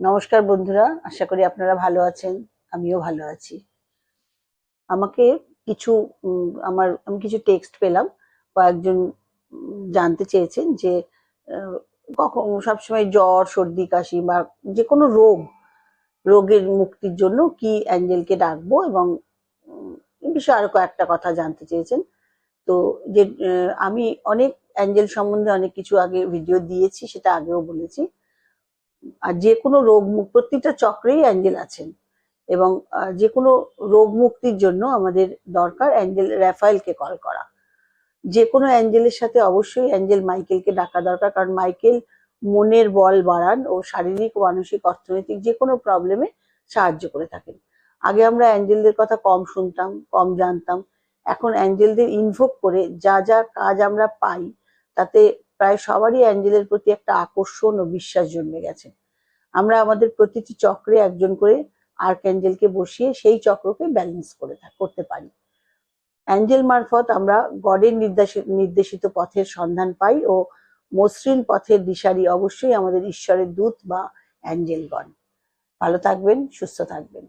নমস্কার বন্ধুরা, আশা করি আপনারা ভালো আছেন। আমিও ভালো আছি। আমাকে কিছু আমি কিছু টেক্সট পেলাম। কয়েকজন জানতে চেয়েছেন যে কখন সবসময় জ্বর, সর্দি, কাশি বা যে কোনো রোগের মুক্তির জন্য কি অ্যাঞ্জেলকে ডাকবো, এবং এই বিষয়ে আরো কয়েকটা কথা জানতে চেয়েছেন। তো যে আমি অনেক অ্যাঞ্জেল সম্বন্ধে অনেক কিছু আগে ভিডিও দিয়েছি, সেটা আগেও বলেছি। আর যে কোনো প্রতিটা চক্রেই অ্যাঞ্জেল আছেন, এবং যে কোনো রোগ মুক্তির জন্য আমাদের দরকার অ্যাঞ্জেল র্যাফায়েলকে কল করা। যে কোনো অ্যাঞ্জেলের সাথে অবশ্যই অ্যাঞ্জেল মাইকেলকে ডাকা দরকার, কারণ মাইকেল মনের বল বাড়ান ও শারীরিক, মানসিক, অর্থনৈতিক যে কোনো প্রবলেমে সাহায্য করে থাকেন। আগে আমরা অ্যাঞ্জেলদের কথা কম শুনতাম, কম জানতাম। এখন অ্যাঞ্জেলদের ইনভোক করে যা যা কাজ আমরা পাই, তাতে প্রায় সবারই অ্যাঞ্জেলের প্রতি একটা আকর্ষণ ও বিশ্বাস জন্মে গেছে। আমরা আমাদের প্রতিটি চক্রে একজন করে আর্কঅ্যাঞ্জেলকে বসিয়ে সেই চক্রকে ব্যালেন্স করতে পারি। অ্যাঞ্জেল মারফত আমরা গডের নির্দেশিত পথের সন্ধান পাই, ও মসৃণ পথের দিশারি অবশ্যই আমাদের ঈশ্বরের দূত বা অ্যাঞ্জেলগণ। ভালো থাকবেন, সুস্থ থাকবেন।